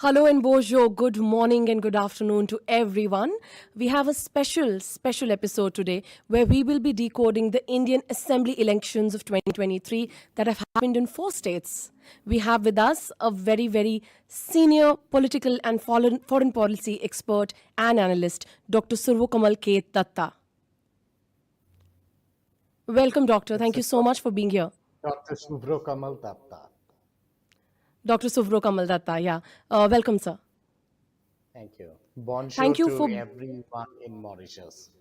Hello and bonjour, good morning and good afternoon to everyone. We have a special episode today where we will be decoding the Indian Assembly elections of 2023 that have happened in four states. We have with us a very senior political and foreign policy expert and analyst, Dr. SUVROKAMAL Dutta. Welcome, Doctor. It's Thank a you so much for being here. Dr. SUVROKAMAL DUTTA. Dr. SUVROKAMAL Datta, yeah. Welcome, sir. Thank you. Bonjour Thank you to for everyone in Mauritius.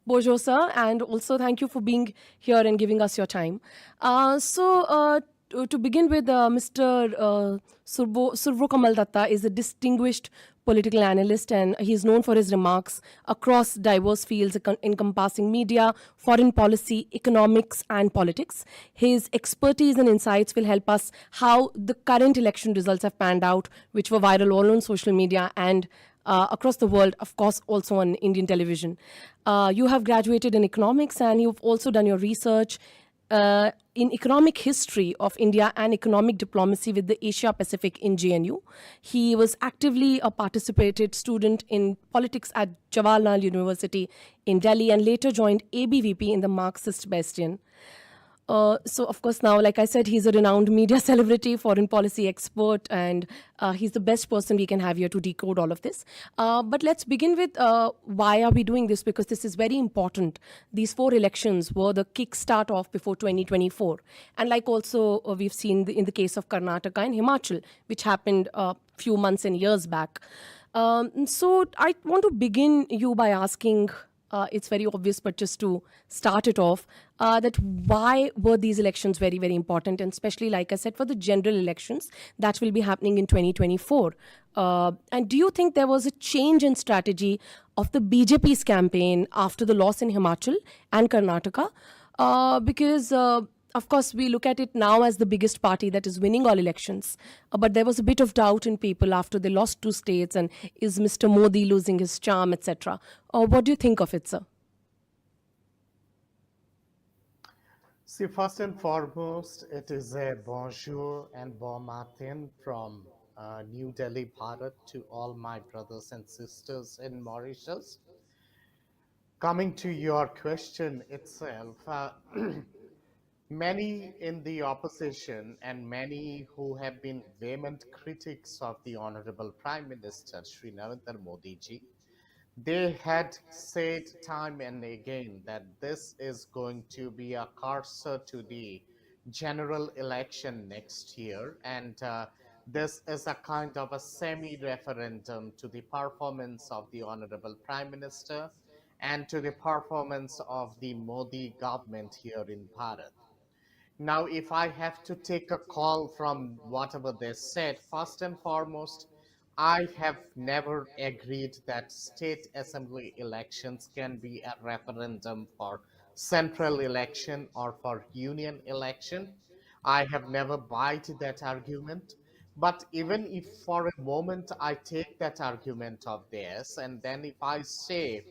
Bonjour, sir, and also thank you for being here and giving us your time. To begin with, Mr. Survo Kamal Datta is a distinguished political analyst, and he is known for his remarks across diverse fields encompassing media, foreign policy, economics, and politics. His expertise and insights will help us how the current election results have panned out, which were viral all on social media and across the world, of course, also on Indian television. You have graduated in economics and you've also done your research in economic history of India and economic diplomacy with the Asia Pacific in JNU. He was actively a participated student in politics at Jawaharlal University in Delhi and later joined ABVP in the Marxist bastion. So, of course, now, like I said, he's a renowned media celebrity, foreign policy expert, and he's the best person we can have here to decode all of this. But let's begin with why are we doing this? Because this is very important. These four elections were the kickstart of before 2024. And like also we've seen in the case of Karnataka and Himachal, which happened a few months and years back. So I want to begin you by asking it's very obvious, but just to start it off, that why were these elections very important, and especially, like I said, for the general elections that will be happening in 2024. And do you think there was a change in strategy of the BJP's campaign after the loss in Himachal and Karnataka? Because of course, we look at it now as the biggest party that is winning all elections. But there was a bit of doubt in people after they lost two states, and is Mr. Modi losing his charm, etc. What do you think of it, sir? See, first and foremost, it is a bonjour and bon matin from New Delhi, Bharat, to all my brothers and sisters in Mauritius. Coming to your question itself, many in the opposition and many who have been vehement critics of the Honorable Prime Minister Sri Narendra Modi ji, they had said time and again that this is going to be a cursor to the general election next year, and this is a kind of a semi-referendum to the performance of the Honorable Prime Minister and to the performance of the Modi government here in Bharat. Now, if I have to take a call from whatever they said, first and foremost, I have never agreed that state assembly elections can be a referendum for central election or for union election. I have never bought that argument. But even if for a moment I take that argument of theirs, and then if I say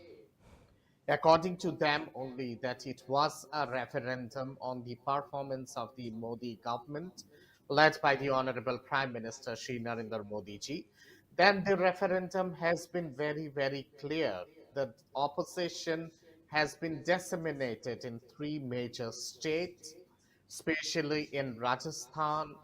according to them only, that it was a referendum on the performance of the Modi government led by the Honorable Prime Minister Sri Narendra Modi ji. Then the referendum has been very clear. The opposition has been disseminated in three major states, especially in Rajasthan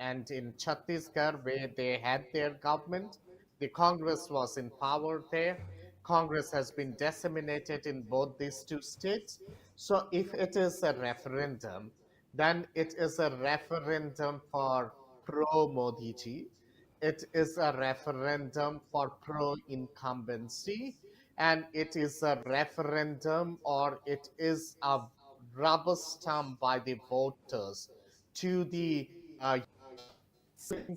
and in Chhattisgarh, where they had their government. The Congress was in power there. Congress has been disseminated in both these two states. So if it is a referendum, then it is a referendum for pro Modi ji. It is a referendum for pro incumbency, and it is a referendum, or it is a rubber stamp by the voters to the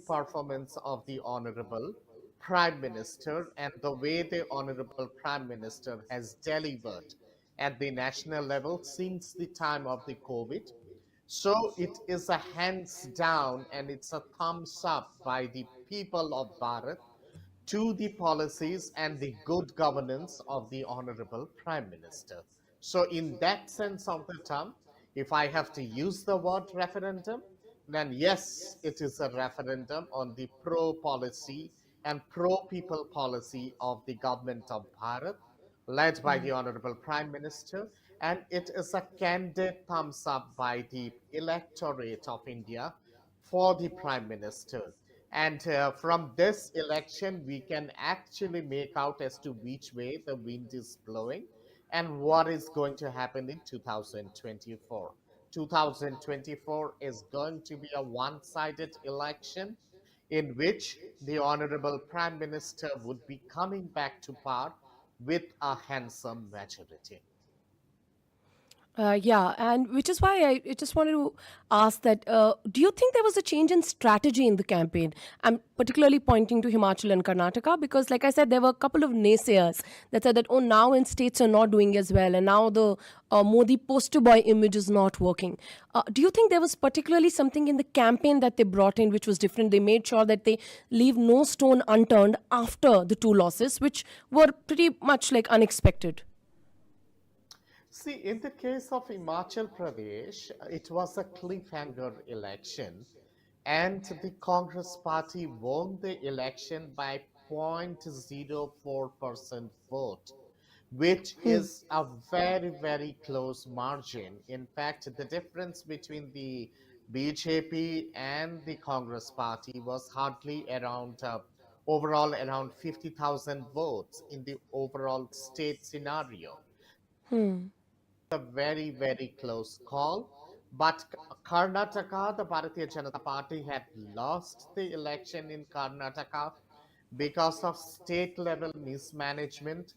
performance of the Honorable Prime Minister and the way the Honorable Prime Minister has delivered at the national level since the time of the COVID. So it is a hands down and it's a thumbs up by the people of Bharat to the policies and the good governance of the Honorable Prime Minister. So, in that sense of the term, if I have to use the word referendum, then yes, it is a referendum on the pro policy and pro people policy of the government of Bharat, led by the Honorable Prime Minister. And it is a candid thumbs up by the electorate of India for the Prime Minister. And from this election, we can actually make out as to which way the wind is blowing and what is going to happen in 2024. 2024 is going to be a one sided election in which the Honorable Prime Minister would be coming back to power with a handsome majority. Yeah, and which is why I just wanted to ask that do you think there was a change in strategy in the campaign? I'm particularly pointing to Himachal and Karnataka because, like I said, there were a couple of naysayers that said that, oh, now in states are not doing as well, and now the Modi poster boy image is not working. Do you think there was particularly something in the campaign that they brought in which was different? They made sure that they leave no stone unturned after the two losses, which were pretty much like unexpected. See, in the case of Himachal Pradesh, it was a cliffhanger election, and the Congress party won the election by 0.04% vote, which is a very, very close margin. In fact, the difference between the BJP and the Congress party was hardly around overall around 50,000 votes in the overall state scenario. Hmm. A very, very close call. But Karnataka, the Bharatiya Janata Party had lost the election in Karnataka because of state level mismanagement.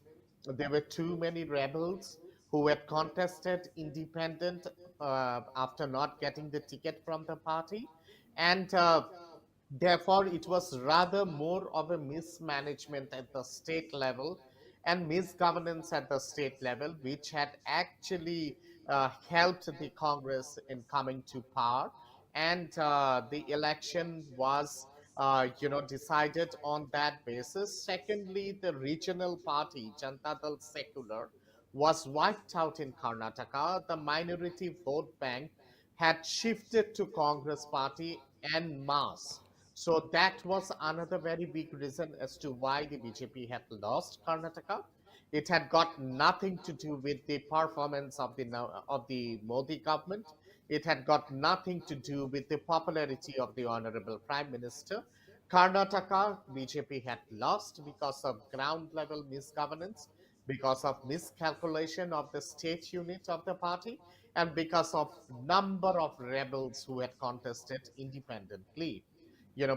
There were too many rebels who had contested independent after not getting the ticket from the party. And therefore, it was rather more of a mismanagement at the state level and misgovernance at the state level, which had actually helped the Congress in coming to power. And the election was, decided on that basis. Secondly, the regional party, Janata Dal Secular, was wiped out in Karnataka. The minority vote bank had shifted to Congress party en masse. So that was another very big reason as to why the BJP had lost Karnataka. It had got nothing to do with the performance of the Modi government. It had got nothing to do with the popularity of the Honorable Prime Minister. Karnataka BJP had lost because of ground level misgovernance, because of miscalculation of the state unit of the party, and because of number of rebels who had contested independently,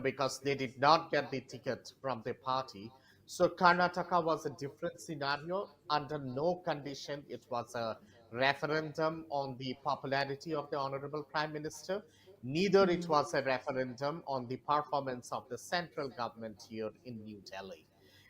because they did not get the ticket from the party. So Karnataka was a different scenario. Under no condition it was a referendum on the popularity of the Honorable Prime Minister. Neither it was a referendum on the performance of the central government here in New Delhi.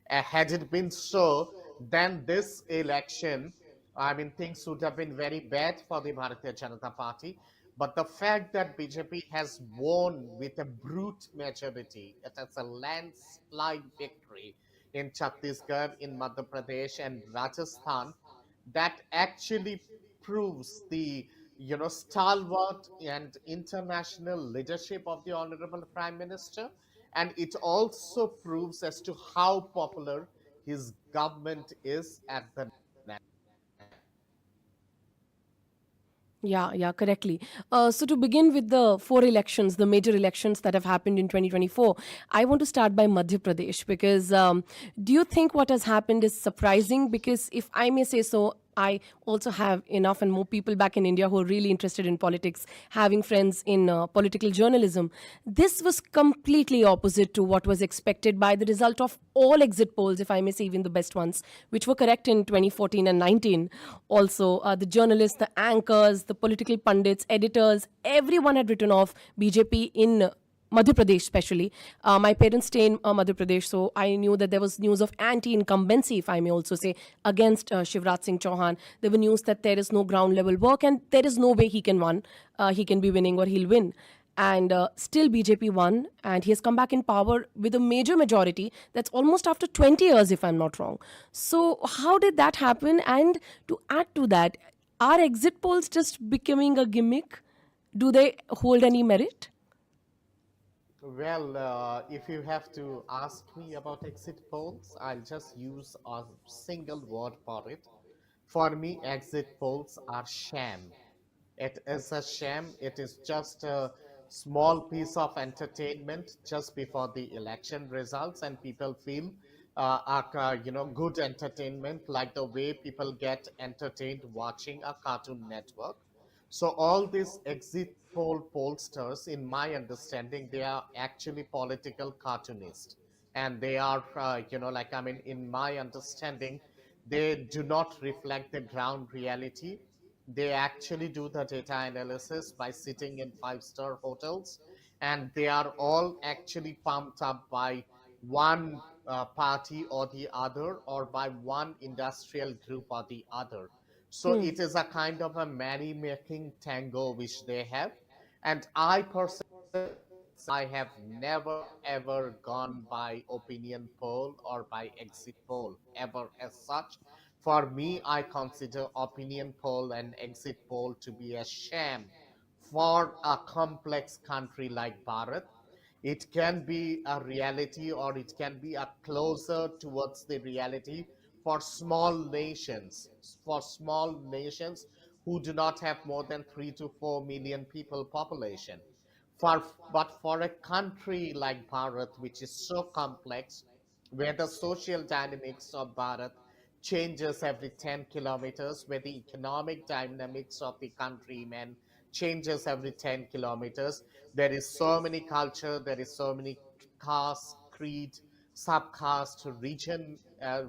Had it been so, then this election, I mean, things would have been very bad for the Bharatiya Janata Party. But the fact that BJP has won with a brute majority, it has a landslide victory in Chhattisgarh, in Madhya Pradesh, and Rajasthan, that actually proves the stalwart and international leadership of the Honorable Prime Minister, and it also proves as to how popular his government is at the Yeah, yeah, correctly. So, to begin with the four elections, the major elections that have happened in 2024, I want to start by Madhya Pradesh because do you think what has happened is surprising? Because, if I may say so, I also have enough and more people back in India who are really interested in politics, having friends in political journalism. This was completely opposite to what was expected by the result of all exit polls, if I may say, even the best ones, which were correct in 2014 and 19. Also, the journalists, the anchors, the political pundits, editors, everyone had written off BJP in Madhya Pradesh, especially. My parents stay in Madhya Pradesh, so I knew that there was news of anti-incumbency, if I may also say, against Shivraj Singh Chauhan. There were news that there is no ground level work and there is no way he can win. He can be winning or he'll win. And still BJP won, and he has come back in power with a major majority. That's almost after 20 years, if I'm not wrong. So how did that happen? And to add to that, are exit polls just becoming a gimmick? Do they hold any merit? Well, if you have to ask me about exit polls, I'll just use a single word for it. For me, exit polls are sham. It is a sham. It is just a small piece of entertainment just before the election results, and people feel good entertainment, like the way people get entertained watching a Cartoon Network. So all these exit poll pollsters, in my understanding, they are actually political cartoonists, and they are, in my understanding, they do not reflect the ground reality. They actually do the data analysis by sitting in five-star hotels, and they are all actually pumped up by one party or the other, or by one industrial group or the other. So Hmm. it is a kind of a merry-making tango which they have. And I personally say I have never ever gone by opinion poll or by exit poll ever as such. For me, I consider opinion poll and exit poll to be a sham for a complex country like Bharat. It can be a reality, or it can be a closer towards the reality for small nations, who do not have more than 3 to 4 million people population. But for a country like Bharat, which is so complex, where the social dynamics of Bharat changes every 10 kilometers, where the economic dynamics of the countrymen changes every 10 kilometers. There is so many culture, there is so many caste, creed, subcaste, region,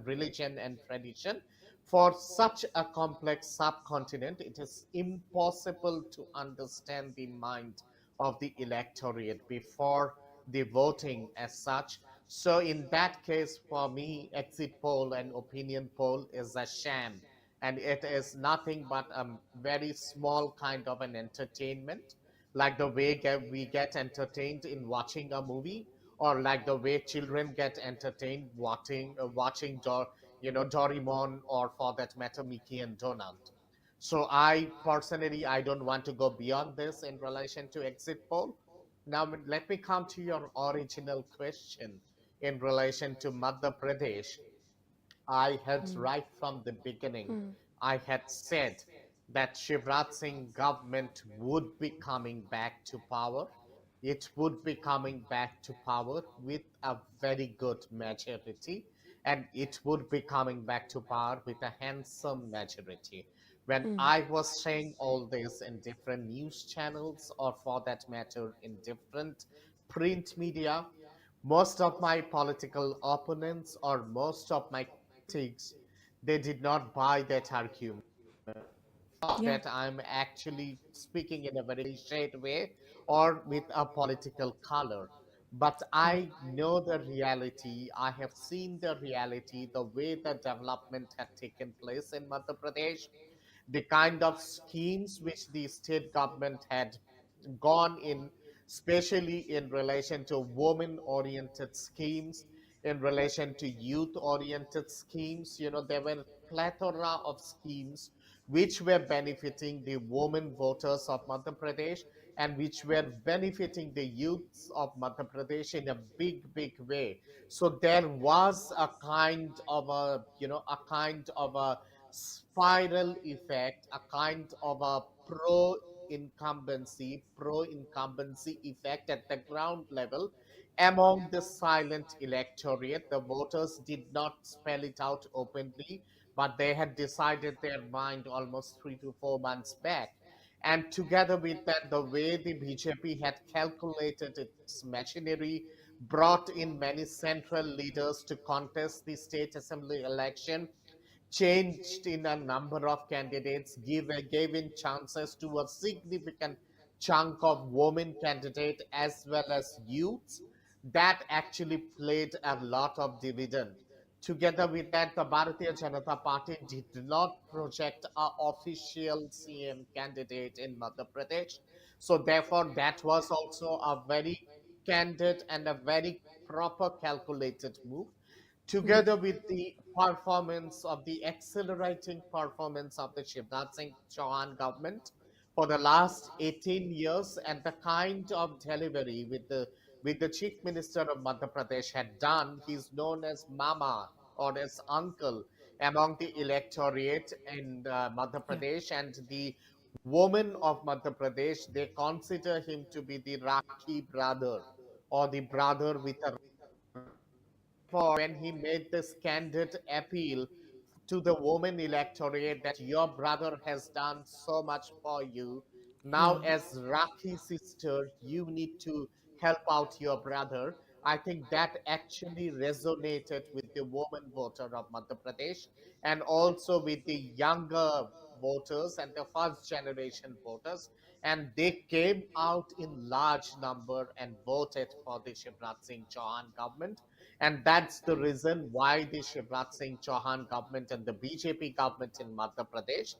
religion, and tradition. For such a complex subcontinent, it is impossible to understand the mind of the electorate before the voting as such. So in that case, for me, exit poll and opinion poll is a sham, and it is nothing but a very small kind of an entertainment, like the way we get entertained in watching a movie, or like the way children get entertained watching Doraemon, or for that matter, Mickey and Donald. So I personally, I don't want to go beyond this in relation to exit poll. Now let me come to your original question in relation to Madhya Pradesh. I had right from the beginning, I had said that Shivraj Singh government would be coming back to power. It would be coming back to power with a very good majority, and it would be coming back to power with a handsome majority. When I was saying all this in different news channels, or for that matter, in different print media, most of my political opponents or most of my critics, they did not buy that argument. Thought Yeah. that I'm actually speaking in a very cliched way or with a political color. But Yeah. I know the reality. I have seen the reality, the way the development had taken place in Madhya Pradesh, the kind of schemes which the state government had gone in, especially in relation to women oriented schemes, in relation to youth oriented schemes. There were plethora of schemes which were benefiting the women voters of Madhya Pradesh, and which were benefiting the youths of Madhya Pradesh in a big way. So there was a kind of a spiral effect, a kind of a pro incumbency effect at the ground level among the silent electorate. The voters did not spell it out openly, but they had decided their mind almost 3 to 4 months back. And together with that, the way the BJP had calculated its machinery, brought in many central leaders to contest the state assembly election, changed in a number of candidates, gave in chances to a significant chunk of women candidate as well as youths. That actually played a lot of dividend. Together with that, the Bharatiya Janata Party did not project a official CM candidate in Madhya Pradesh. So therefore, that was also a very candid and a very proper calculated move, together with the performance of the accelerating performance of the Shivraj Singh Chauhan government for the last 18 years, and the kind of delivery with the with the Chief Minister of Madhya Pradesh had done. He's known as Mama or as Uncle among the electorate in Madhya Yeah. Pradesh, and the women of Madhya Pradesh, they consider him to be the Rakhi brother or the brother with a therefore, when he made this candid appeal to the woman electorate that your brother has done so much for you, now Yeah. as Rakhi sister, you need to help out your brother. I think that actually resonated with the woman voter of Madhya Pradesh and also with the younger voters and the first generation voters. And they came out in large number and voted for the Shivraj Singh Chauhan government, and that's the reason why the Shivraj Singh Chauhan government and the BJP government in Madhya Pradesh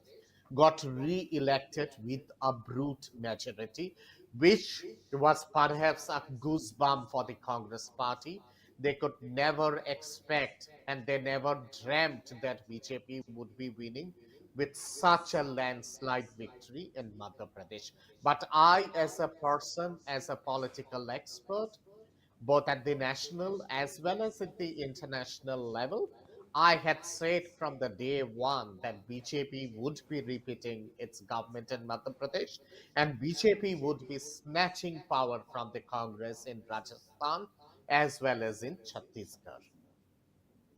got re-elected with a brute majority, which was perhaps a goosebump for the Congress party. They could never expect and they never dreamt that BJP would be winning with such a landslide victory in Madhya Pradesh. But I, as a person, as a political expert, both at the national as well as at the international level, I had said from the day one that BJP would be repeating its government in Madhya Pradesh and BJP would be snatching power from the Congress in Rajasthan as well as in Chhattisgarh.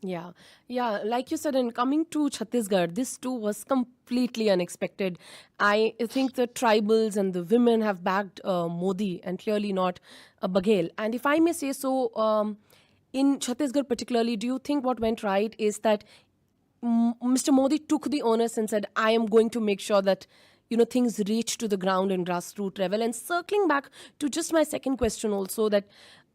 Yeah, yeah. Like you said, and coming to Chhattisgarh, this too was completely unexpected. I think the tribals and the women have backed Modi and clearly not Baghel. And if I may say so, in Chhattisgarh particularly, do you think what went right is that Mr. Modi took the onus and said, I am going to make sure that things reach to the ground and grassroots level. And circling back to just my second question also, that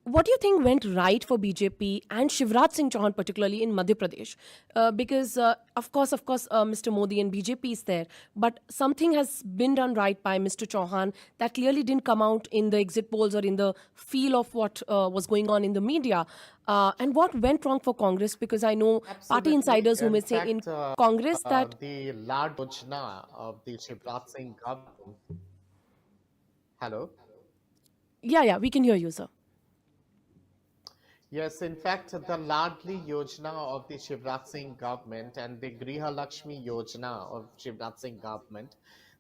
what do you think went right for BJP and Shivraj Singh Chauhan particularly in Madhya Pradesh? Because of course, Mr. Modi and BJP is there, but something has been done right by Mr. Chauhan that clearly didn't come out in the exit polls or in the feel of what was going on in the media. And what went wrong for Congress? Because I know party Absolutely. insiders who may In say in fact, Congress that, the large Yojana of the Shivraj Singh government. Hello. yeah, yeah, we can hear you, sir. Yes, in fact, the Ladli Yojana of the Shivraj Singh government and the Griha Lakshmi Yojana of Shivraj Singh government,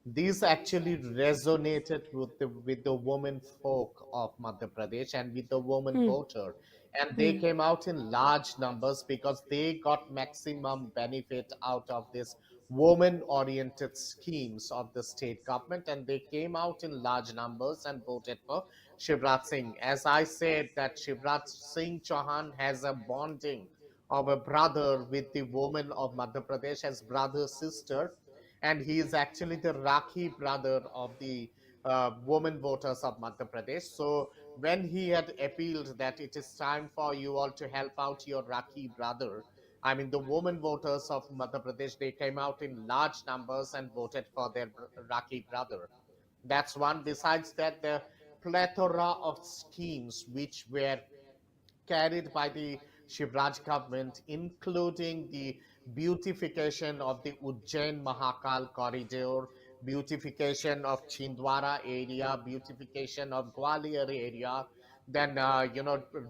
these actually resonated with the women folk of Madhya Pradesh and with the woman Hmm. voter. And they Hmm. came out in large numbers because they got maximum benefit out of this woman-oriented schemes of the state government. And they came out in large numbers and voted for Shivraj Singh. As I said, that Shivraj Singh Chauhan has a bonding of a brother with the woman of Madhya Pradesh as brother sister, and he is actually the Rakhi brother of the women voters of Madhya Pradesh. So when he had appealed that it is time for you all to help out your Rakhi brother, I mean the women voters of Madhya Pradesh, they came out in large numbers and voted for their Rakhi brother. That's one. Besides that, the plethora of schemes which were carried by the Shivraj government, including the beautification of the Ujjain Mahakal corridor, beautification of Chhindwara area, beautification of Gwalior area, then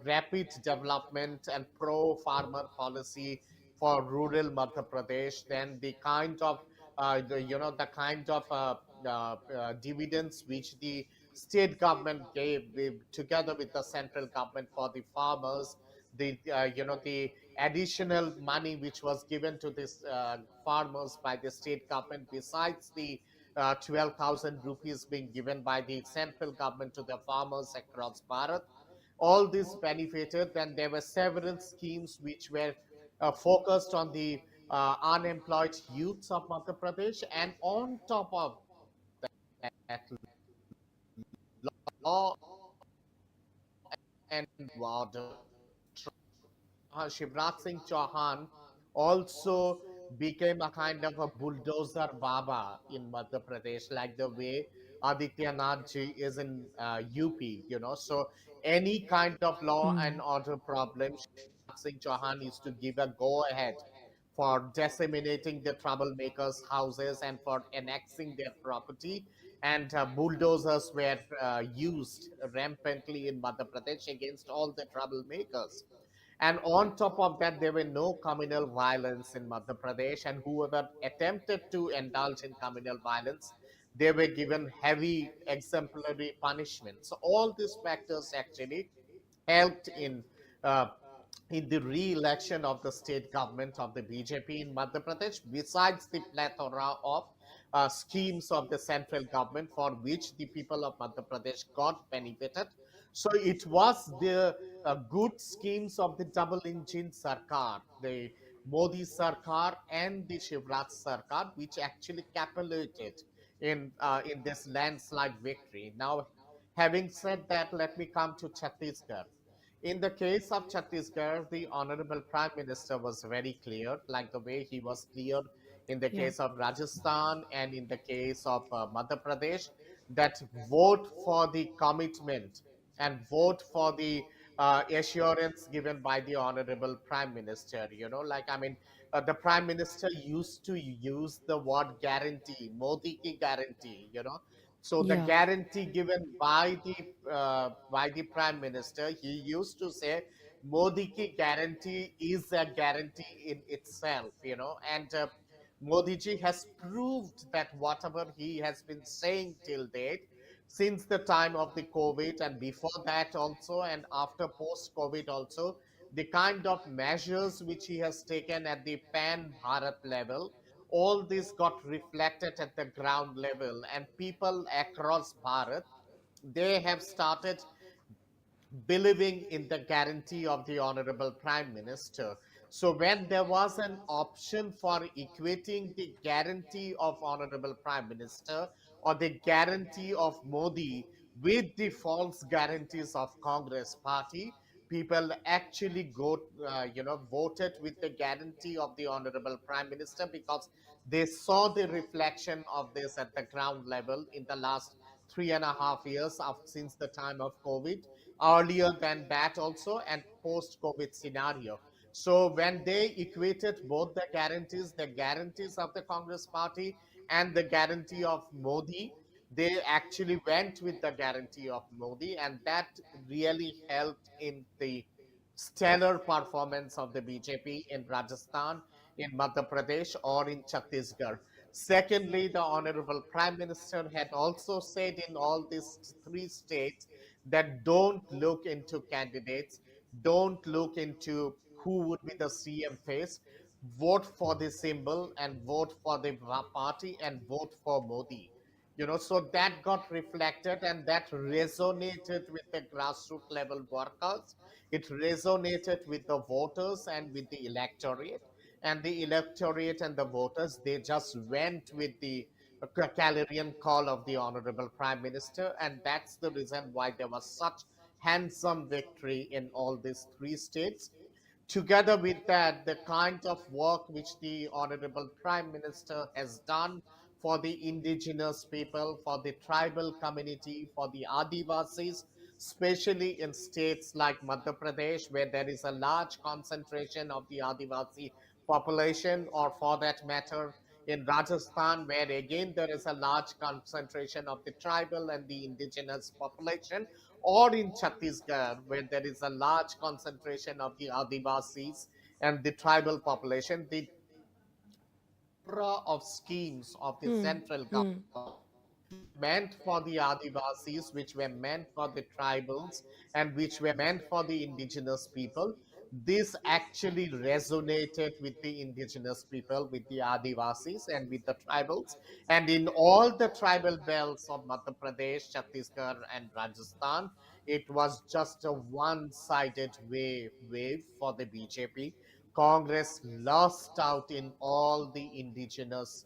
rapid development and pro-farmer policy for rural Madhya Pradesh, then the kind of the kind of dividends which the state government gave together with the central government for the farmers, the additional money which was given to this farmers by the state government besides the 12,000 rupees being given by the central government to the farmers across Bharat. All this benefited. Then there were several schemes which were focused on the unemployed youths of Madhya Pradesh, and on top of that, law and order. Shivraj Singh Chauhan also became a kind of a bulldozer Baba in Madhya Pradesh, like the way Adityanath ji is in UP, So any kind of law and Hmm. order problem, Shivraj Singh Chauhan used to give a go ahead for disseminating the troublemakers' houses and for annexing their property. And bulldozers were used rampantly in Madhya Pradesh against all the troublemakers. And on top of that, there were no communal violence in Madhya Pradesh, and whoever attempted to indulge in communal violence, they were given heavy exemplary punishment. So all these factors actually helped uh, in the re-election of the state government of the BJP in Madhya Pradesh, besides the plethora of schemes of the central government for which the people of Madhya Pradesh got benefited. So it was the good schemes of the double engine Sarkar, the Modi Sarkar and the Shivraj Sarkar, which actually capitulated in this landslide victory. Now, having said that, let me come to Chhattisgarh. In the case of Chhattisgarh, the Honorable Prime Minister was very clear, like the way he was clear in the Yeah. case of Rajasthan and in the case of Madhya Pradesh, that vote for the commitment and vote for the assurance given by the Honorable Prime Minister. Like, I mean, the Prime Minister used to use the word guarantee, Modi ki guarantee, so the Yeah. guarantee given by the Prime Minister, he used to say, "Modi ki guarantee is a guarantee in itself," and Modi ji has proved that whatever he has been saying till date, since the time of the COVID and before that also, and after post COVID also, the kind of measures which he has taken at the pan Bharat level, all this got reflected at the ground level, and people across Bharat, they have started believing in the guarantee of the Honorable Prime Minister. So when there was an option for equating the guarantee of Honorable Prime Minister or the guarantee of Modi with the false guarantees of Congress Party, people actually voted with the guarantee of the Honorable Prime Minister because they saw the reflection of this at the ground level in the last 3.5 years since the time of COVID, earlier than that also, and post-COVID scenario. So when they equated both the guarantees of the Congress Party and the guarantee of Modi, they actually went with the guarantee of Modi, and that really helped in the stellar performance of the BJP in Rajasthan, in Madhya Pradesh, or in Chhattisgarh. Secondly, the Honorable Prime Minister had also said in all these three states that don't look into candidates, don't look into who would be the CM face, vote for the symbol and vote for the party and vote for Modi. So that got reflected and that resonated with the grassroots level workers. It resonated with the voters and with the electorate. And the electorate and the voters, they just went with the clarion call of the Honorable Prime Minister. And that's the reason why there was such handsome victory in all these three states. Together with that, the kind of work which the Honorable Prime Minister has done for the indigenous people, for the tribal community, for the Adivasis, especially in states like Madhya Pradesh, where there is a large concentration of the Adivasi population, or for that matter, in Rajasthan, where again there is a large concentration of the tribal and the indigenous population, or in Chhattisgarh, where there is a large concentration of the Adivasis and the tribal population, the plethora of schemes of the central government which were meant for the Adivasis, which were meant for the tribals, and which were meant for the indigenous people. This actually resonated with the indigenous people, with the Adivasis, and with the tribals. And in all the tribal belts of Madhya Pradesh, Chhattisgarh, and Rajasthan, it was just a one-sided wave for the BJP. Congress lost out in all the indigenous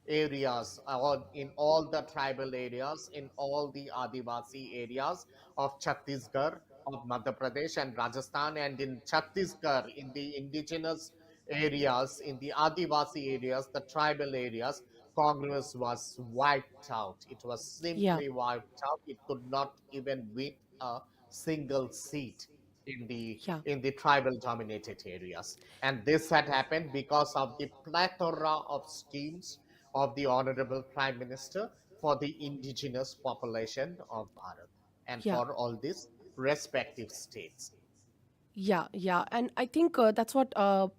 areas, or in all the tribal areas, in all the Adivasi areas of Chhattisgarh, of Madhya Pradesh and Rajasthan, and in Chhattisgarh, in the indigenous areas, in the Adivasi areas, the tribal areas, Congress was wiped out. It was Yeah. simply wiped out. It could not even win a single seat. in the Yeah. in the tribal dominated areas. And this had happened because of the plethora of schemes of the honorable prime minister for the indigenous population of Bharat and Yeah. for all these respective states. Yeah, yeah. And I think that's what,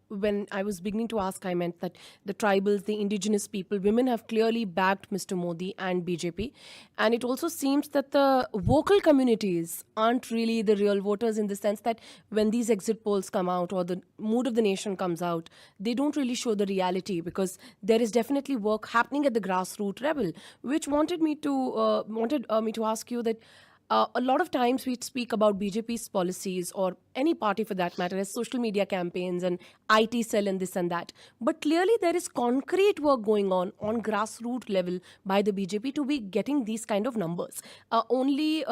when I was beginning to ask, I meant that the tribals, the indigenous people, women have clearly backed Mr. Modi and BJP. And it also seems that the vocal communities aren't really the real voters, in the sense that when these exit polls come out or the mood of the nation comes out, they don't really show the reality, because there is definitely work happening at the grassroots level, which wanted me to ask you that a lot of times we speak about BJP's policies, or any party for that matter, as social media campaigns and IT cell and this and that. But clearly, there is concrete work going on grassroots level by the BJP to be getting these kind of numbers. Only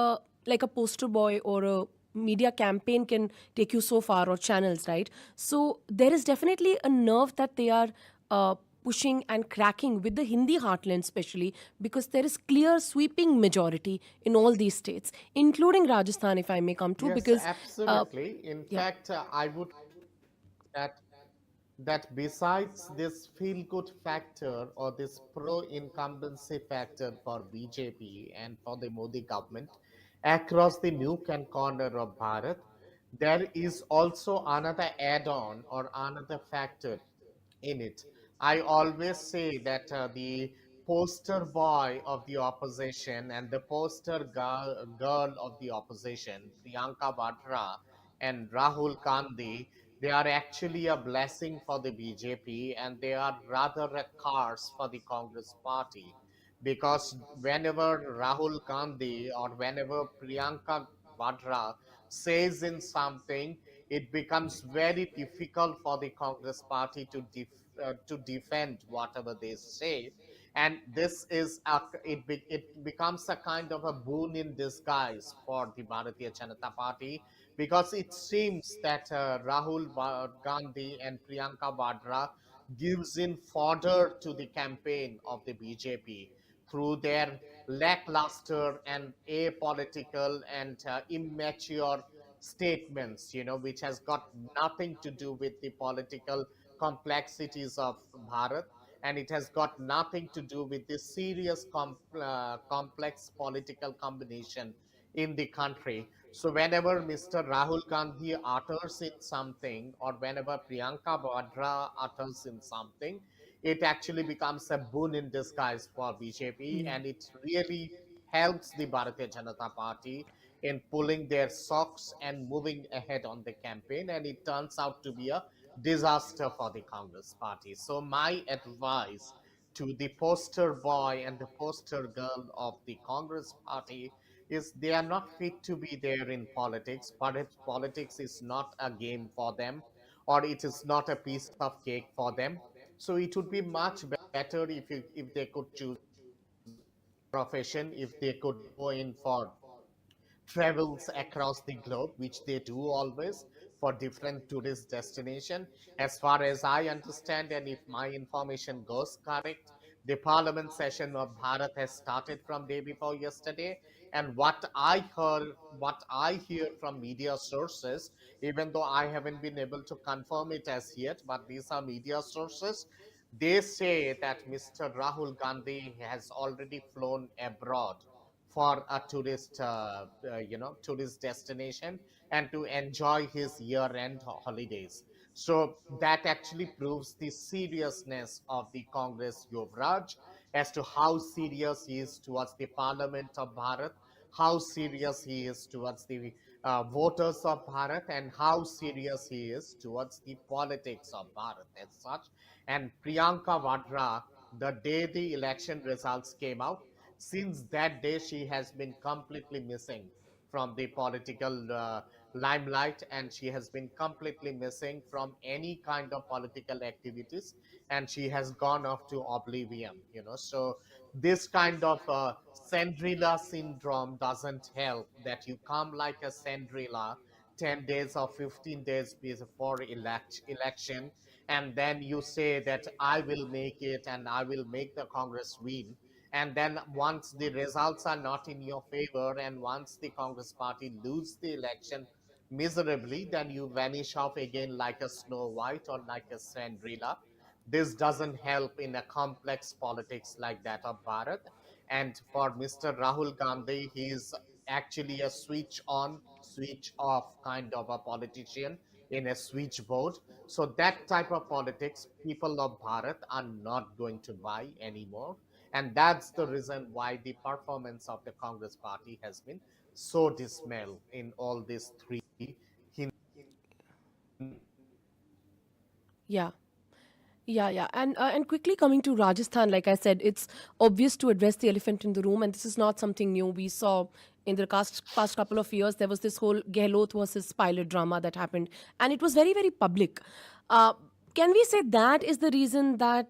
like a poster boy or a media campaign can take you so far, or channels, right? So there is definitely a nerve that they are pushing and cracking with the Hindi heartland, especially because there is clear sweeping majority in all these states, including Rajasthan, if I may come to, Yes, because uh, absolutely. In yeah, fact, I would that besides this feel good factor or this pro incumbency factor for BJP and for the Modi government across the nook and corner of Bharat, there is also another add on or another factor in it. I always say that the poster boy of the opposition and the girl of the opposition, Priyanka Vadra and Rahul Gandhi, they are actually a blessing for the BJP and they are rather a curse for the Congress party. Because whenever Rahul Gandhi or whenever Priyanka Vadra says in something, it becomes very difficult for the Congress party to defend whatever they say, and this is it becomes a kind of a boon in disguise for the Bharatiya Janata Party, because it seems that Gandhi and Priyanka Vadra gives in fodder to the campaign of the BJP through their lackluster and apolitical and immature statements, which has got nothing to do with the political complexities of Bharat, and it has got nothing to do with the serious complex political combination in the country. So whenever Mr. Rahul Gandhi utters in something, or whenever Priyanka Vadra utters in something, it actually becomes a boon in disguise for BJP, yeah. and it really helps the Bharatiya Janata Party in pulling their socks and moving ahead on the campaign, and it turns out to be a disaster for the Congress party. So my advice to the poster boy and the poster girl of the Congress party is they are not fit to be there in politics, but if politics is not a game for them, or it is not a piece of cake for them. So it would be much better if they could choose profession, if they could go in for travels across the globe, which they do always for different tourist destination. As far as I understand, and if my information goes correct, the parliament session of Bharat has started from day before yesterday. And what I hear from media sources, even though I haven't been able to confirm it as yet, but these are media sources. They say that Mr. Rahul Gandhi has already flown abroad for a tourist destination and to enjoy his year-end holidays. So that actually proves the seriousness of the Congress Yuvraj as to how serious he is towards the Parliament of Bharat, how serious he is towards the voters of Bharat, and how serious he is towards the politics of Bharat as such. And Priyanka Vadra, the day the election results came out, since that day, she has been completely missing from the political limelight, and she has been completely missing from any kind of political activities, and she has gone off to oblivion. So this kind of Cinderella syndrome doesn't help, that you come like a Cinderella 10 days or 15 days before election, and then you say that I will make it and I will make the Congress win, and then once the results are not in your favor, and once the Congress party lose the election miserably, then you vanish off again like a Snow White or like a Cinderella. This doesn't help in a complex politics like that of Bharat. And for Mr. Rahul Gandhi, he is actually a switch on, switch off kind of a politician in a switchboard. So that type of politics, people of Bharat are not going to buy anymore. And that's the reason why the performance of the Congress party has been so dismal in all these three Yeah. Yeah. And quickly coming to Rajasthan, like I said, it's obvious to address the elephant in the room, and this is not something new. We saw in the past couple of years there was this whole Gehlot versus pilot drama that happened, and it was very public. Uh, can we say that is the reason that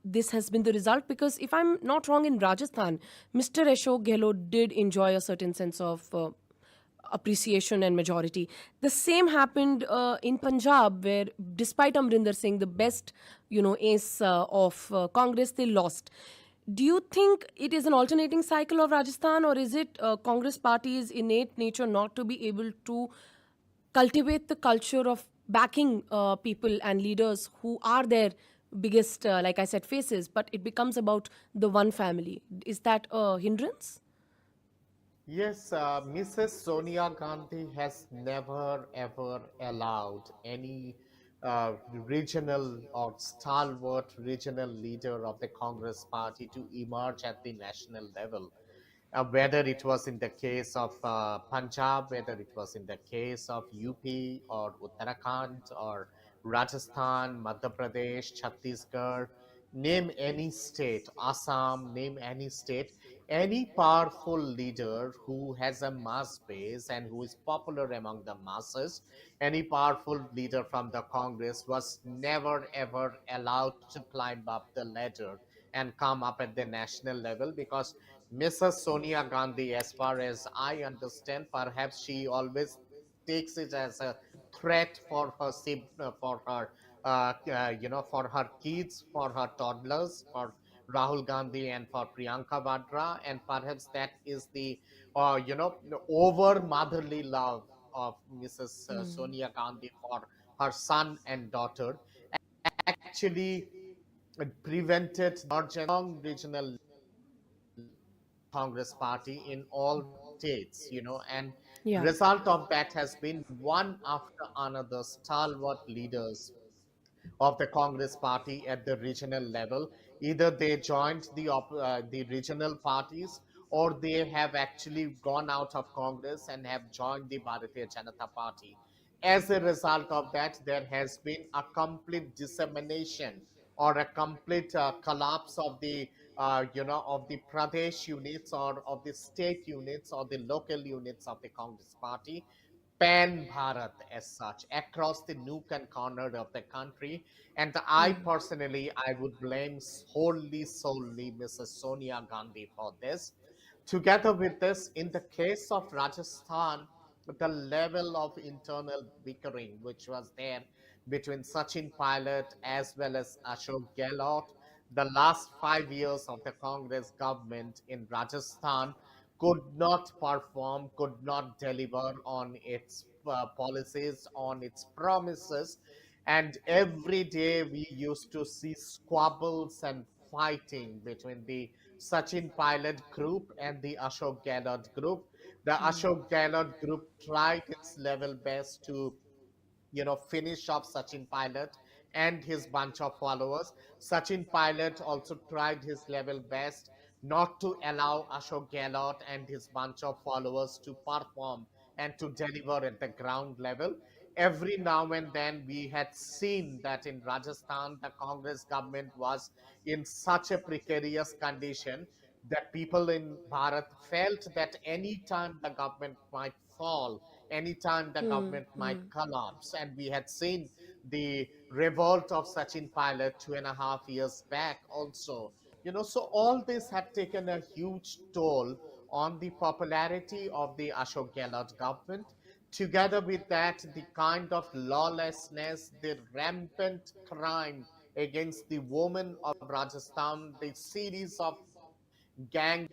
this has been the result? Because if I'm not wrong, in Rajasthan, Mr. Ashok Gehlot did enjoy a certain sense of appreciation and majority. The same happened in Punjab, where despite Amrinder Singh, the best, ace of Congress, they lost. Do you think it is an alternating cycle of Rajasthan, or is it Congress party's innate nature not to be able to cultivate the culture of backing people and leaders who are their biggest, like I said, faces, but it becomes about the one family? Is that a hindrance? Yes, Mrs. Sonia Gandhi has never ever allowed any regional or stalwart regional leader of the Congress party to emerge at the national level. Whether it was in the case of Punjab, whether it was in the case of UP or Uttarakhand or Rajasthan, Madhya Pradesh, Chhattisgarh, name any state, Assam, name any state, any powerful leader who has a mass base and who is popular among the masses, any powerful leader from the Congress was never ever allowed to climb up the ladder and come up at the national level because Mrs. Sonia Gandhi, as far as I understand, perhaps she always takes it as a threat for her for her for her kids, for her toddlers, for Rahul Gandhi and for Priyanka Vadra, and perhaps that is the over motherly love of Mrs. Sonia Gandhi for her son and daughter actually prevented the emergence of strong regional Congress party in all states, and Yeah. result of that has been one after another stalwart leaders of the Congress party at the regional level. Either they joined the regional parties or they have actually gone out of Congress and have joined the Bharatiya Janata Party. As a result of that, there has been a complete dissemination or a complete collapse of the of the Pradesh units or of the state units or the local units of the Congress party pan Bharat as such across the nook and corner of the country. And I personally, I would blame solely Mrs. Sonia Gandhi for this. Together with this, in the case of Rajasthan, the level of internal bickering which was there between Sachin Pilot as well as Ashok Gehlot, the last 5 years of the Congress government in Rajasthan could not perform, could not deliver on its policies, on its promises. And every day we used to see squabbles and fighting between the Sachin Pilot group and the Ashok Gehlot group. The Ashok Gehlot group tried its level best to finish off Sachin Pilot and his bunch of followers. Sachin Pilot also tried his level best not to allow Ashok Gehlot and his bunch of followers to perform and to deliver at the ground level. Every now and then we had seen that in Rajasthan, the Congress government was in such a precarious condition that people in Bharat felt that any time the government might fall, anytime the government might collapse. And we had seen the revolt of Sachin Pilot 2.5 years back also. So all this had taken a huge toll on the popularity of the Ashok Gehlot government. Together with that, the kind of lawlessness, the rampant crime against the women of Rajasthan, the series of gang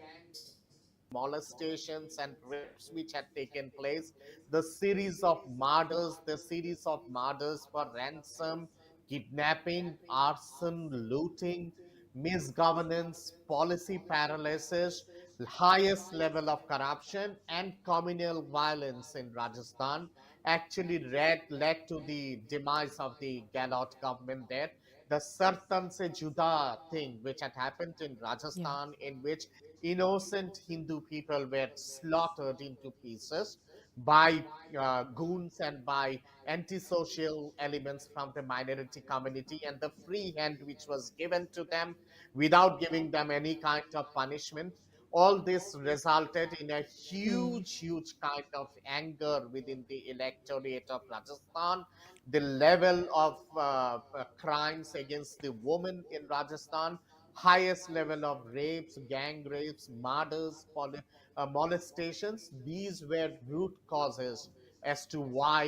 molestations and rapes which had taken place, the series of murders for ransom, kidnapping, arson, looting, misgovernance, policy paralysis, highest level of corruption, and communal violence in Rajasthan actually led to the demise of the Gehlot government there. The Sartan Se Juda thing, which had happened in Yeah. Rajasthan, in which innocent Hindu people were slaughtered into pieces by goons and by antisocial elements from the minority community, and the free hand which was given to them without giving them any kind of punishment. All this resulted in a Hmm. huge kind of anger within the electorate of Rajasthan. The level of crimes against the women in Rajasthan, highest level of rapes, gang rapes, murders, molestations, these were root causes as to why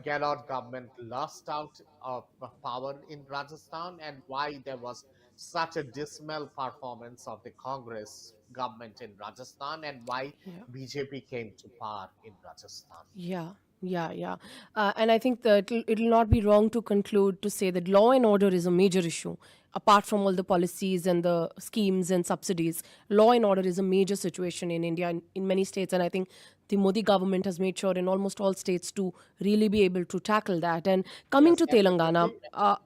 Gehlot government lost out of power in Rajasthan, and why there was such a dismal performance of the Congress government in Rajasthan, and why Yeah. BJP came to power in Rajasthan. Yeah, yeah. And I think that it'll not be wrong to conclude to say that law and order is a major issue. Apart from all the policies and the schemes and subsidies, law and order is a major situation in India in many states. And I think the Modi government has made sure in almost all states to really be able to tackle that. And coming Yes, to Telangana, definitely.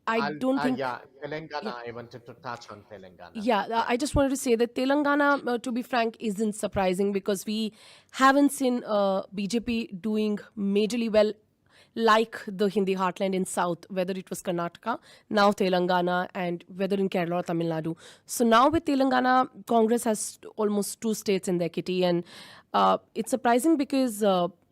I don't think. Yeah, Telangana, Yeah. I wanted to touch on Telangana. Yeah, Yeah. I just wanted to say that Telangana, to be frank, isn't surprising because we haven't seen BJP doing majorly well like the Hindi heartland in South, whether it was Karnataka, now Telangana, and whether in Kerala or Tamil Nadu. So now with Telangana, Congress has almost two states in their kitty, and it's surprising because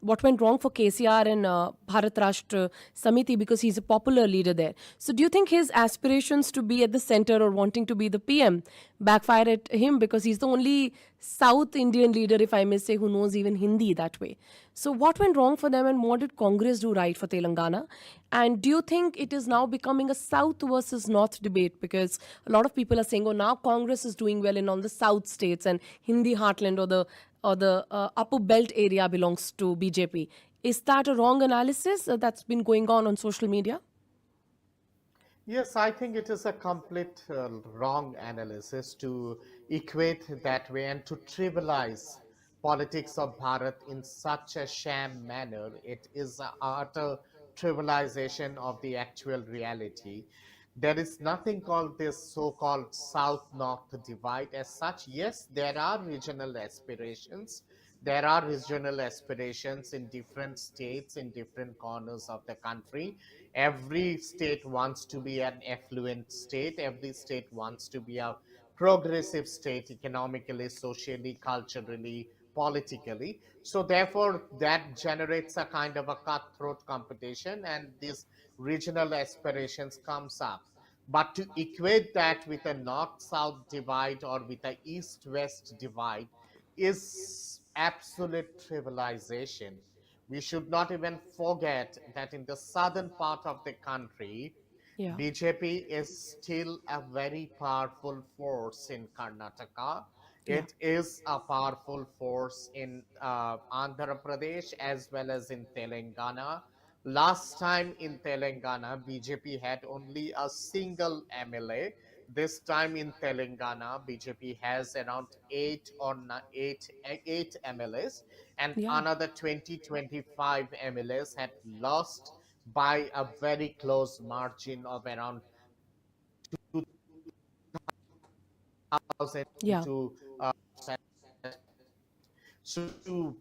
what went wrong for KCR and Bharat Rashtra Samiti, because he's a popular leader there. So do you think his aspirations to be at the center or wanting to be the PM backfire at him, because he's the only South Indian leader, if I may say, who knows even Hindi that way? So what went wrong for them, and what did Congress do right for Telangana? And do you think it is now becoming a South versus North debate? Because a lot of people are saying, oh, now Congress is doing well in all the South states, and Hindi heartland or the upper belt area belongs to BJP. Is that a wrong analysis that's been going on social media? Yes, I think it is a complete wrong analysis to equate that way and to trivialize politics of Bharat in such a sham manner. It is a utter trivialization of the actual reality. There is nothing called this so-called South-North divide as such. Yes, there are regional aspirations. There are regional aspirations in different states, in different corners of the country. Every state wants to be an affluent state. Every state wants to be a progressive state economically, socially, culturally, politically. So therefore, that generates a kind of a cutthroat competition, and these regional aspirations comes up. But to equate that with a north-south divide or with a east-west divide is absolute trivialization. We should not even forget that in the southern part of the country, Yeah, BJP is still a very powerful force in Karnataka. yeah, It is a powerful force in Andhra Pradesh as well as in Telangana. Last time in Telangana, BJP had only a single MLA. This time in Telangana, BJP has around eight MLAs, and yeah, another 20-25 MLAs had lost by a very close margin of around 2,000 yeah, to so to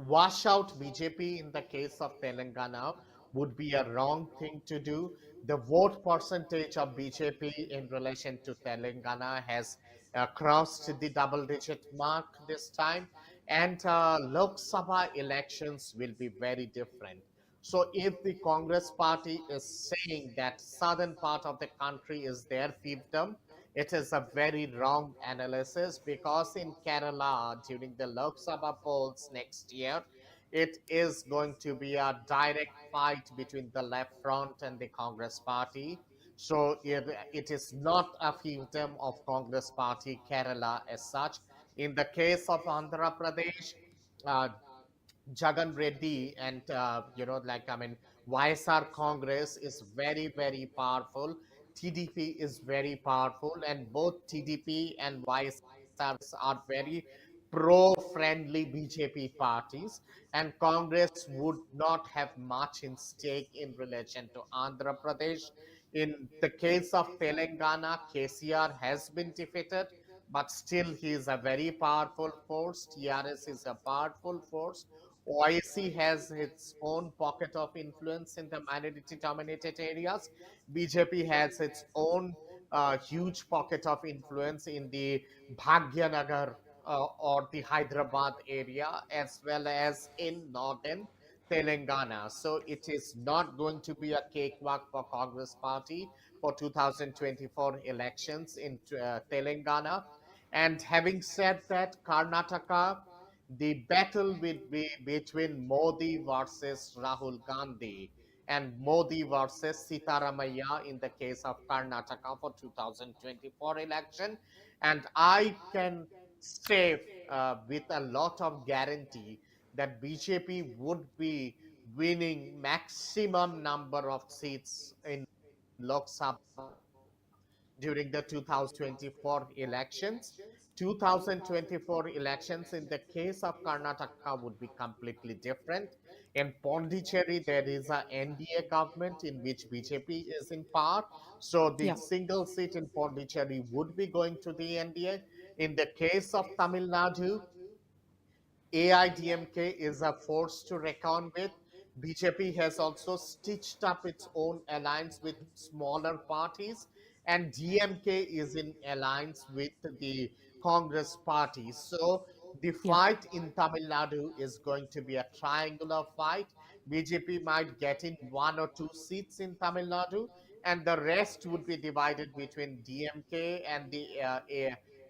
wash out BJP in the case of Telangana would be a wrong thing to do. The vote percentage of BJP in relation to Telangana has crossed the double digit mark this time, and Lok Sabha elections will be very different. So, if the Congress party is saying that southern part of the country is their fiefdom, it is a very wrong analysis, because in Kerala during the Lok Sabha polls next year, it is going to be a direct fight between the left front and the Congress party. So it is not a fiefdom of Congress party Kerala as such. In the case of Andhra Pradesh, uh, Jagan Reddy and YSR Congress is very, very powerful. TDP is very powerful, and both TDP and YSR are very pro-friendly BJP parties, and Congress would not have much in stake in relation to Andhra Pradesh. In the case of Telangana, KCR has been defeated, but still he is a very powerful force. TRS is a powerful force. OIC has its own pocket of influence in the minority dominated areas. BJP has its own huge pocket of influence in the Bhagyanagar or the Hyderabad area, as well as in northern Telangana. So it is not going to be a cakewalk for Congress Party for 2024 elections in Telangana. And having said that, Karnataka, the battle will be between Modi versus Rahul Gandhi and Modi versus Sitaramaya in the case of Karnataka for 2024 election. And I can say with a lot of guarantee that BJP would be winning maximum number of seats in Lok Sabha during the 2024 elections. 2024 elections in the case of Karnataka would be completely different. In Pondicherry, there is a NDA government in which BJP is in power. So the Yeah. single seat in Pondicherry would be going to the NDA. In the case of Tamil Nadu, AIDMK is a force to reckon with. BJP has also stitched up its own alliance with smaller parties, and DMK is in alliance with the Congress party. So the Yeah. fight in Tamil Nadu is going to be a triangular fight. BJP might get in one or two seats in Tamil Nadu, and the rest would be divided between DMK and the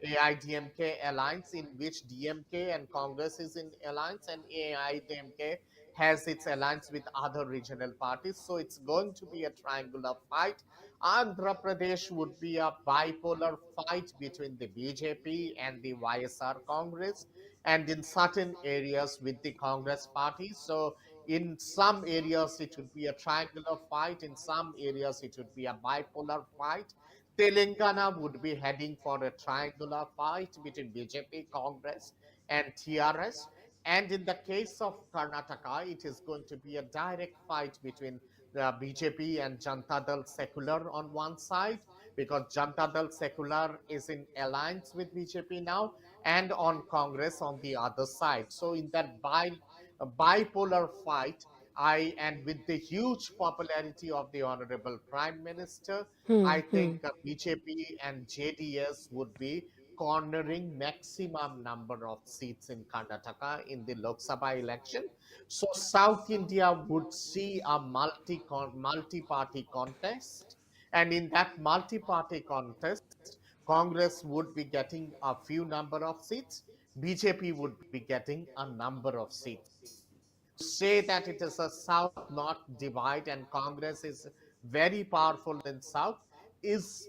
AIDMK alliance, in which DMK and Congress is in alliance, and AIDMK has its alliance with other regional parties. So it's going to be a triangular fight. Andhra Pradesh would be a bipolar fight between the BJP and the YSR Congress, and in certain areas with the Congress party. So in some areas it would be a triangular fight, in some areas it would be a bipolar fight. Telangana would be heading for a triangular fight between BJP, Congress, and TRS. And in the case of Karnataka, it is going to be a direct fight between the BJP and Janata Dal Secular on one side, because Janata Dal Secular is in alliance with BJP now, and on Congress on the other side. So in that bipolar fight, and with the huge popularity of the Honorable Prime Minister, Hmm. I Hmm. think BJP and JDS would be cornering maximum number of seats in Karnataka in the Lok Sabha election. So South India would see a multi-party contest, and in that multi-party contest, Congress would be getting a few number of seats, BJP would be getting a number of seats. To say that it is a South-North divide and Congress is very powerful in South is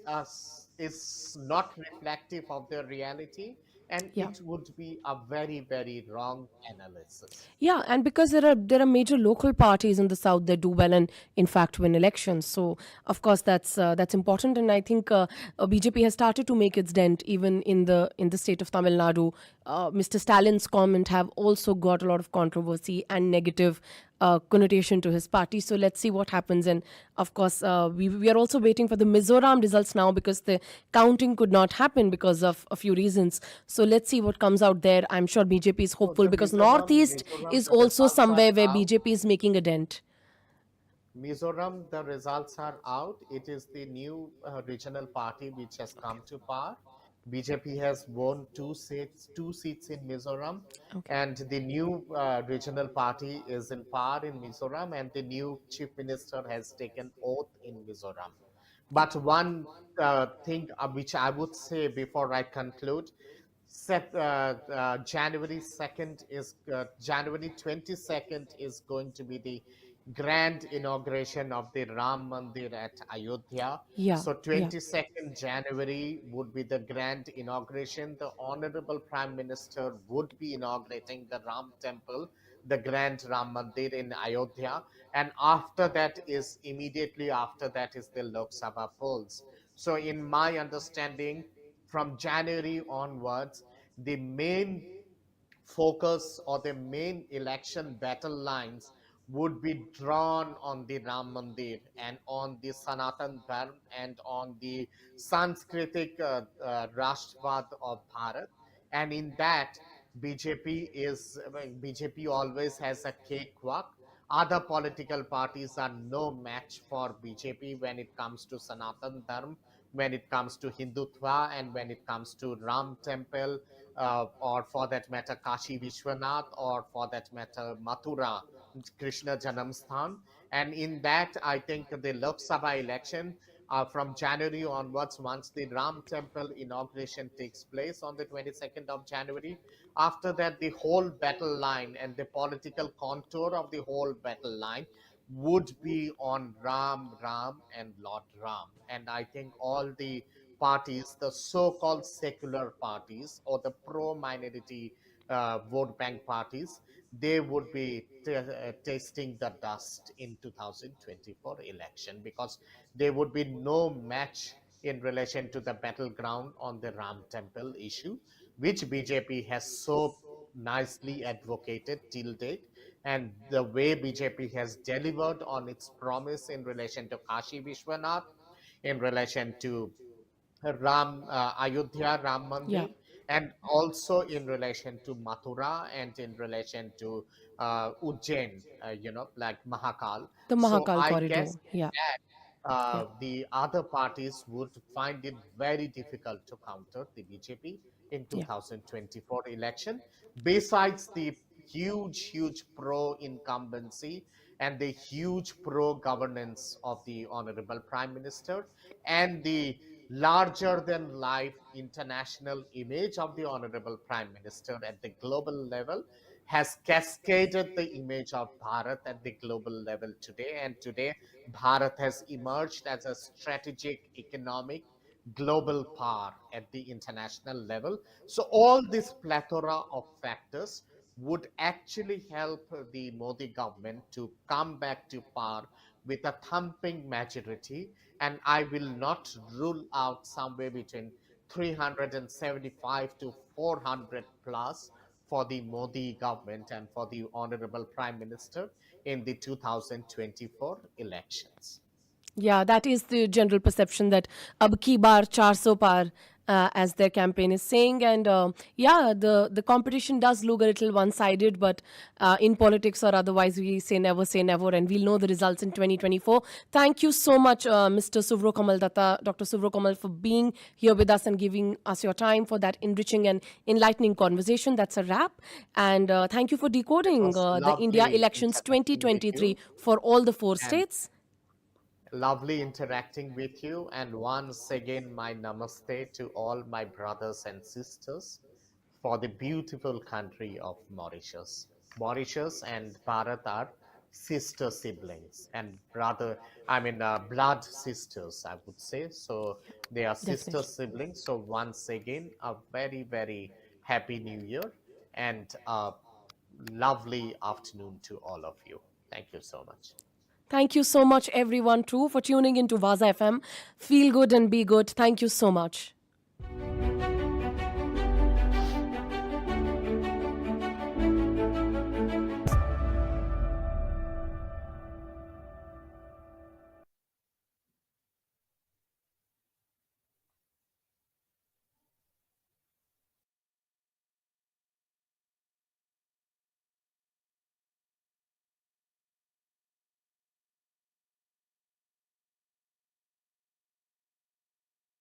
not reflective of the reality, and Yeah. it would be a very, very wrong analysis. Yeah, and because there are major local parties in the south that do well and in fact win elections. So of course that's important, and I think BJP has started to make its dent even in the state of Tamil Nadu. Mr. Stalin's comment have also got a lot of controversy and negative connotation to his party. So let's see what happens. And of course, we are also waiting for the Mizoram results now because the counting could not happen because of a few reasons. So let's see what comes out there. I'm sure BJP is So hopeful the because Mizoram, Northeast Mizoram, is the also results are somewhere where out. BJP is making a dent. Mizoram, the results are out. It is the new regional party which has come to power. BJP has won two seats in Mizoram, Okay. and the new regional party is in power in Mizoram, and the new chief minister has taken oath in Mizoram. Yeah. But one thing which I would say before I conclude, January 22nd is going to be the grand inauguration of the Ram Mandir at Ayodhya. Yeah, So yeah. 22nd January would be the grand inauguration. The Honorable Prime Minister would be inaugurating the Ram Temple, the grand Ram Mandir in Ayodhya. And after that is, immediately after that is the Lok Sabha polls. So in my understanding, from January onwards, the main focus or the main election battle lines would be drawn on the Ram Mandir and on the Sanatan Dharma and on the Sanskritic Rashtravad of Bharat. And in that, BJP always has a cakewalk. Other political parties are no match for BJP when it comes to Sanatan Dharma, when it comes to Hindutva, and when it comes to Ram Temple, or for that matter, Kashi Vishwanath, or for that matter, Mathura, Krishna Janamsthan. And in that, I think the Lok Sabha election from January onwards, once the Ram Temple inauguration takes place on the 22nd of January, after that, the whole battle line and the political contour of the whole battle line would be on Ram, Ram, and Lord Ram. And I think all the parties, the so-called secular parties or the pro-minority vote bank parties, they would be tasting the dust in 2024 election, because there would be no match in relation to the battleground on the Ram Temple issue, which BJP has so nicely advocated till date. And the way BJP has delivered on its promise in relation to Kashi Vishwanath, in relation to Ayodhya Ram Yeah, Mandir, and also in relation to Mathura and in relation to Ujjain, like Mahakal. the So Mahakal I corridor. guess in Yeah, that, yeah, the other parties would find it very difficult to counter the BJP in yeah. 2024 election. Besides the huge pro incumbency and the huge pro governance of the Honorable Prime Minister, and the larger than life international image of the Honorable Prime Minister at the global level, has cascaded the image of Bharat at the global level today. And today, Bharat has emerged as a strategic economic global power at the international level. So, all this plethora of factors would actually help the Modi government to come back to power with a thumping majority. And I will not rule out somewhere between 375 to 400 plus for the Modi government and for the Honorable Prime Minister in the 2024 elections. Yeah, that is the general perception that ab ki bar 400 par, as their campaign is saying. And yeah, the competition does look a little one sided, but in politics or otherwise, we say never, and we'll know the results in 2024. Thank you so much, Mr. Suvrokamal Datta, Dr. Suvrokamal, for being here with us and giving us your time for that enriching and enlightening conversation. That's a wrap. And thank you for It decoding was the India lovely elections interacting with 2023 you, for all the four and states. lovely interacting with you. And once again, my namaste to all my brothers and sisters for the beautiful country of Mauritius. Mauritius and Bharat are sister siblings and blood sisters, I would say. So they are sister Definitely. siblings. So once again, a very, very happy new year and a lovely afternoon to all of you. Thank you so much. Thank you so much, everyone, too, for tuning into Wazaa FM. Feel good and be good. Thank you so much.